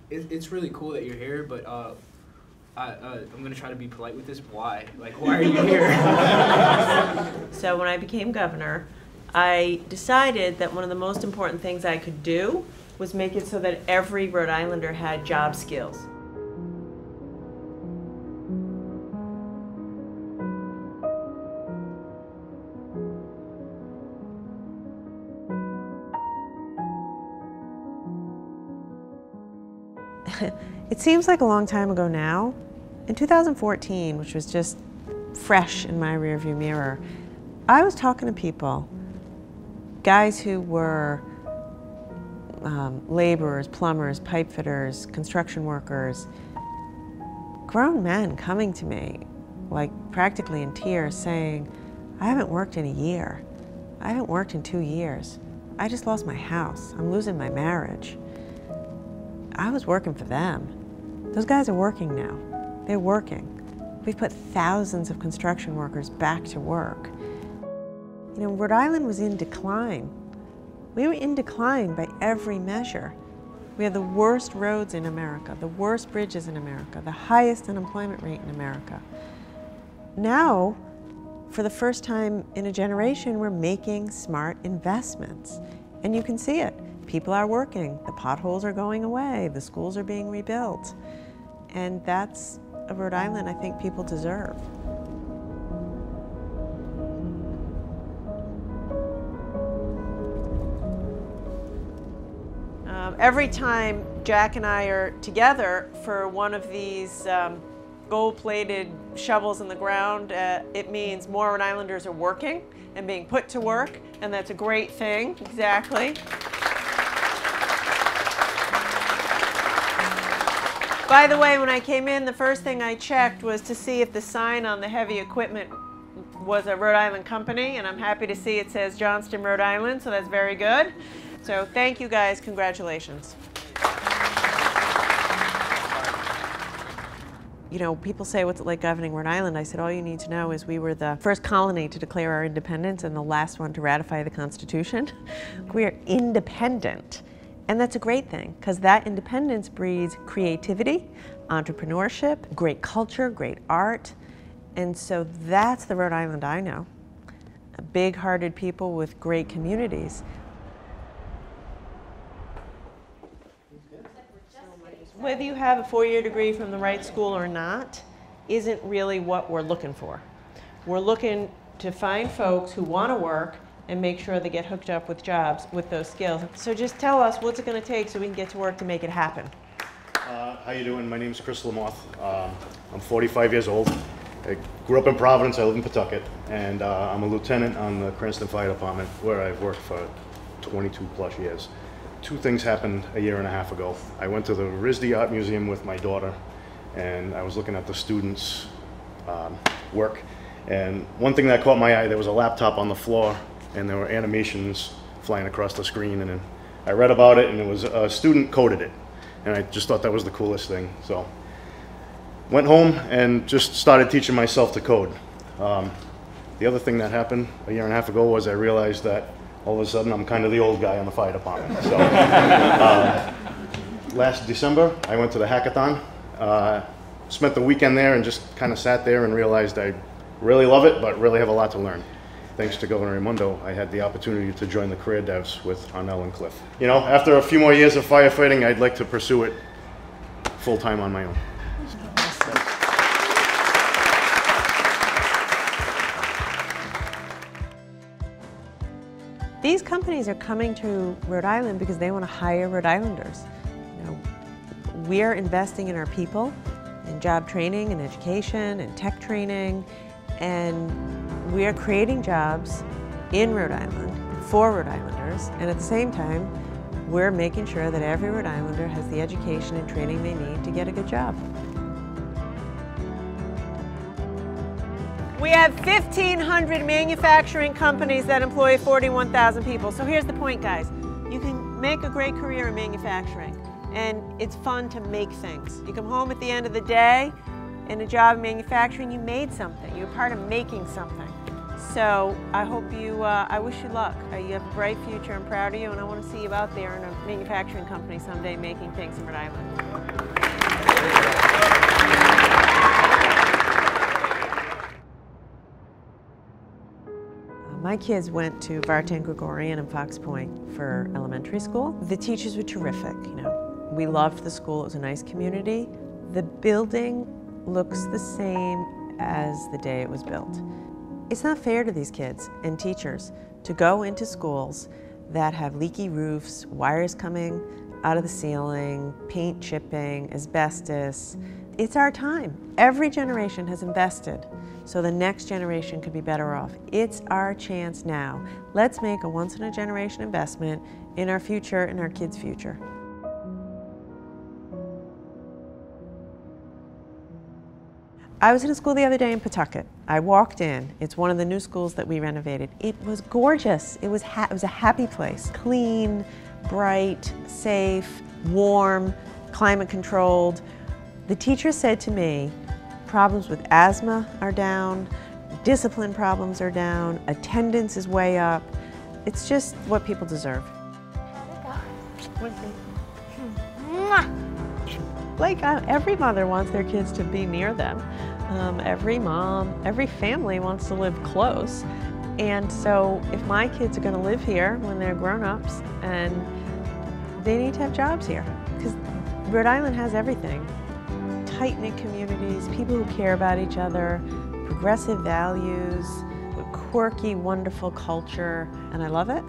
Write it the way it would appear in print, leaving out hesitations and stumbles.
It's really cool that you're here, but I'm gonna try to be polite with this. Why? Like, why are you here? So when I became governor, I decided that one of the most important things I could do was make it so that every Rhode Islander had job skills. It seems like a long time ago now. In 2014, which was just fresh in my rearview mirror, I was talking to people, guys who were laborers, plumbers, pipe fitters, construction workers, grown men coming to me, like practically in tears, saying, I haven't worked in a year. I haven't worked in 2 years. I just lost my house. I'm losing my marriage. I was working for them. Those guys are working now. They're working. We've put thousands of construction workers back to work. You know, Rhode Island was in decline. We were in decline by every measure. We had the worst roads in America, the worst bridges in America, the highest unemployment rate in America. Now, for the first time in a generation, we're making smart investments. And you can see it. People are working, the potholes are going away, the schools are being rebuilt. And that's a Rhode Island I think people deserve. Every time Jack and I are together for one of these gold-plated shovels in the ground, it means more Rhode Islanders are working and being put to work, and that's a great thing, exactly. By the way, when I came in, the first thing I checked was to see if the sign on the heavy equipment was a Rhode Island company, and I'm happy to see it says Johnston, Rhode Island, so that's very good. So thank you guys, congratulations. You know, people say, what's it like governing Rhode Island? I said, all you need to know is we were the first colony to declare our independence and the last one to ratify the Constitution. We are independent. And that's a great thing, because that independence breeds creativity, entrepreneurship, great culture, great art. And so that's the Rhode Island I know. Big-hearted people with great communities. Whether you have a four-year degree from the right school or not isn't really what we're looking for. We're looking to find folks who want to work and make sure they get hooked up with jobs with those skills. So just tell us, what's it going to take so we can get to work to make it happen? How you doing? My name's Chris Lamoth. I'm 45 years old. I grew up in Providence. I live in Pawtucket, and I'm a lieutenant on the Cranston Fire Department, where I've worked for 22 plus years. Two things happened a year and a half ago. I went to the RISD Art Museum with my daughter, and I was looking at the students' work. And one thing that caught my eye, there was a laptop on the floor, and there were animations flying across the screen. And I read about it, and it was a student coded it. And I just thought that was the coolest thing. So went home and just started teaching myself to code. The other thing that happened a year and a half ago was I realized that all of a sudden I'm kind of the old guy on the fire department. So last December, I went to the hackathon, spent the weekend there and just kind of sat there and realized I really love it, but really have a lot to learn. Thanks to Governor Raimondo, I had the opportunity to join the career devs with Arnell and Cliff. You know, after a few more years of firefighting, I'd like to pursue it full-time on my own. These companies are coming to Rhode Island because they want to hire Rhode Islanders. You know, we're investing in our people, in job training and education and tech training, and we are creating jobs in Rhode Island for Rhode Islanders, and at the same time, we're making sure that every Rhode Islander has the education and training they need to get a good job. We have 1,500 manufacturing companies that employ 41,000 people. So here's the point, guys. You can make a great career in manufacturing, and it's fun to make things. You come home at the end of the day, in a job in manufacturing, you made something. You're part of making something. So I hope you, I wish you luck. You have a bright future. I'm proud of you, and I want to see you out there in a manufacturing company someday making things in Rhode Island. My kids went to Vartan Gregorian and Fox Point for elementary school. The teachers were terrific, you know. We loved the school, it was a nice community. The building looks the same as the day it was built. It's not fair to these kids and teachers to go into schools that have leaky roofs, wires coming out of the ceiling, paint chipping, asbestos. It's our time. Every generation has invested so the next generation could be better off. It's our chance now. Let's make a once-in-a-generation investment in our future and our kids' future. I was in a school the other day in Pawtucket. I walked in. It's one of the new schools that we renovated. It was gorgeous. It was a happy place. Clean, bright, safe, warm, climate controlled. The teacher said to me, problems with asthma are down, discipline problems are down, attendance is way up. It's just what people deserve. Like every mother wants their kids to be near them. Every mom, every family wants to live close. And so if my kids are going to live here when they're grown-ups, and they need to have jobs here, because Rhode Island has everything. Tight-knit communities, people who care about each other, progressive values, a quirky, wonderful culture, and I love it.